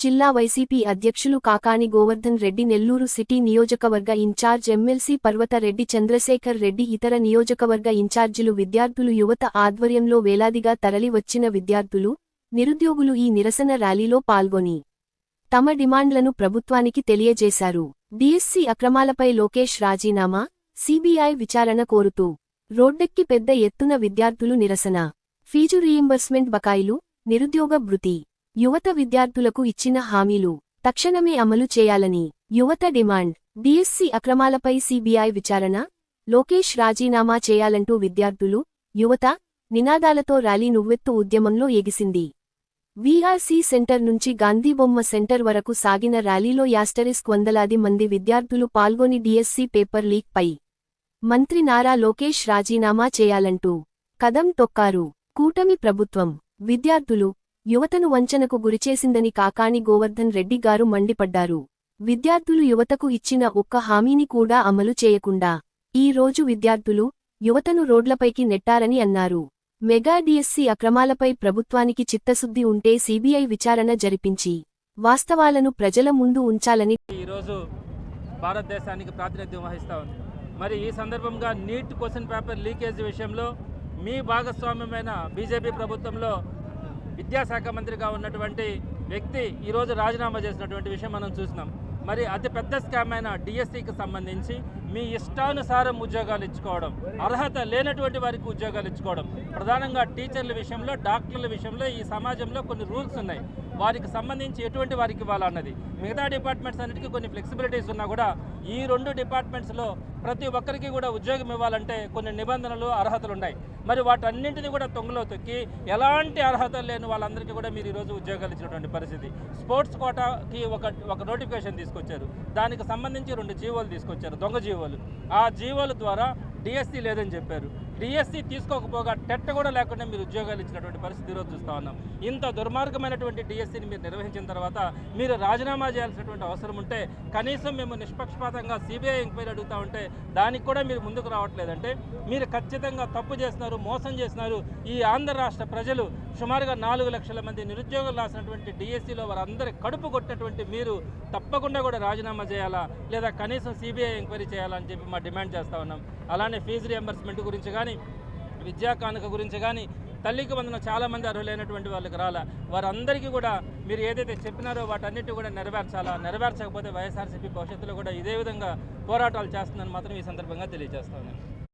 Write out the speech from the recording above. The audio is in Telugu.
జిల్లా వైసీపీ అధ్యక్షులు కాకాని గోవర్ధన్ రెడ్డి, నెల్లూరు సిటీ నియోజకవర్గ ఇన్ఛార్జ్ ఎమ్మెల్సీ పర్వతరెడ్డి చంద్రశేఖర్ రెడ్డి, ఇతర నియోజకవర్గ ఇన్ఛార్జీలు, విద్యార్థులు, యువత ఆధ్వర్యంలో వేలాదిగా తరలి వచ్చిన విద్యార్థులు, నిరుద్యోగులు ఈ నిరసన ర్యాలీలో పాల్గొని తమ డిమాండ్లను ప్రభుత్వానికి తెలియజేశారు. డీఎస్సీ అక్రమాలపై లోకేష్ రాజీనామా, సీబీఐ విచారణ కోరుతూ రోడ్డెక్కి పెద్ద ఎత్తున విద్యార్థులు నిరసన. ఫీజు రీయింబర్స్మెంట్ బకాయిలు, నిరుద్యోగ భృతి, యువత విద్యార్థులకు ఇచ్చిన హామీలు తక్షణమే అమలు చేయాలని యువత డిమాండ్. డీఎస్సీ అక్రమాలపై సీబీఐ విచారణ, లోకేష్ రాజీనామా చేయాలంటూ విద్యార్థులు, యువత నినాదాలతో ర్యాలీ నువ్వెత్తు ఉద్యమంలో ఎగిసింది. వీఆర్సీ సెంటర్ నుంచి గాంధీబొమ్మ సెంటర్ వరకు సాగిన ర్యాలీలో వందలాది మంది విద్యార్థులు పాల్గొని డీఎస్సీ పేపర్ లీక్ పై మంత్రి నారా లోకేష్ రాజీనామా చేయాలంటూ కదం తొక్కారు. కూటమి ప్రభుత్వం విద్యార్థులు, యువతను వంచనకు గురిచేసిందని కాకాని గోవర్ధన్ రెడ్డి గారు మండిపడ్డారు. విద్యార్థులు యువతకు ఇచ్చిన ఒక్క హామీని కూడా అమలు చేయకుండా ఈ రోజు విద్యార్థులు, యువతను రోడ్లపైకి నెట్టారని అన్నారు. మెగా డీఎస్సీ అక్రమాలపై ప్రభుత్వానికి చిత్తశుద్ధి ఉంటే సీబీఐ విచారణ జరిపించి వాస్తవాలను ప్రజల ముందు ఉంచాలని ఈరోజు భారతదేశానికి ప్రాతినిధ్యం వహిస్తా ఉంది. మరి ఈ సందర్భంగా నీట్ క్వశ్చన్ పేపర్ లీకేజ్ విషయంలో మీ భాగస్వామ్యమైన బీజేపీ ప్రభుత్వంలో విద్యాశాఖ మంత్రిగా ఉన్నటువంటి వ్యక్తి ఈరోజు రాజీనామా చేసినటువంటి విషయం మనం చూసినాం. మరి అతిపెద్ద స్కామ్ అయిన డిఎస్సికి సంబంధించి మీ ఇష్టానుసారం ఉద్యోగాలు ఇచ్చుకోవడం, అర్హత లేనటువంటి వారికి ఉద్యోగాలు ఇచ్చుకోవడం, ప్రధానంగా టీచర్ల విషయంలో, డాక్టర్ల విషయంలో ఈ సమాజంలో కొన్ని రూల్స్ ఉన్నాయి. వారికి సంబంధించి ఎటువంటి వారికి ఇవ్వాలన్నది, మిగతా డిపార్ట్మెంట్స్ అన్నిటికీ కొన్ని ఫ్లెక్సిబిలిటీస్ ఉన్నా కూడా ఈ రెండు డిపార్ట్మెంట్స్లో ప్రతి ఒక్కరికి కూడా ఉద్యోగం ఇవ్వాలంటే కొన్ని నిబంధనలు, అర్హతలు ఉన్నాయి. మరి వాటన్నింటినీ కూడా తొంగలో తొక్కి ఎలాంటి అర్హత లేని వాళ్ళందరికీ కూడా మీరు ఈరోజు ఉద్యోగాలు ఇచ్చినటువంటి పరిస్థితి. స్పోర్ట్స్ కోటాకి ఒక నోటిఫికేషన్ తీసుకొచ్చారు, దానికి సంబంధించి 2 జీవోలు తీసుకొచ్చారు, దొంగ జీవోలు. ఆ జీవోల ద్వారా డిఎస్సీ లేదని చెప్పారు. డిఎస్సీ తీసుకోకపోగా టెట్ కూడా లేకుండా మీరు ఉద్యోగాలు ఇచ్చినటువంటి పరిస్థితి ఈరోజు చూస్తూ ఉన్నాం. ఇంత దుర్మార్గమైనటువంటి డిఎస్సీని మీరు నిర్వహించిన తర్వాత మీరు రాజీనామా చేయాల్సినటువంటి అవసరం ఉంటే, కనీసం మేము నిష్పక్షపాతంగా సీబీఐ ఎంక్వైరీ అడుగుతూ ఉంటే దానికి కూడా మీరు ముందుకు రావట్లేదంటే మీరు ఖచ్చితంగా తప్పు చేస్తున్నారు, మోసం చేస్తున్నారు. ఈ ఆంధ్ర రాష్ట్ర ప్రజలు సుమారుగా 4 లక్షల మంది నిరుద్యోగులు రాసినటువంటి డిఎస్సీలో వారందరి కడుపు కొట్టినటువంటి మీరు తప్పకుండా కూడా రాజీనామా చేయాలా, లేదా కనీసం సీబీఐ ఎంక్వైరీ చేయాలా అని చెప్పి మా డిమాండ్ చేస్తూ ఉన్నాం. అలానే ఫీజు రియంబర్స్మెంట్ గురించి కానీ, విద్యా కానుక గురించి కానీ, తల్లికి వందన చాలామంది అర్హులైనటువంటి వాళ్ళకి రాలా, వారందరికీ కూడా మీరు ఏదైతే చెప్పినారో వాటన్నిటి కూడా నెరవేర్చాలా. నెరవేర్చకపోతే వైఎస్ఆర్సీపీ భవిష్యత్తులో కూడా ఇదే విధంగా పోరాటాలు చేస్తుందని మాత్రం ఈ సందర్భంగా తెలియజేస్తాను.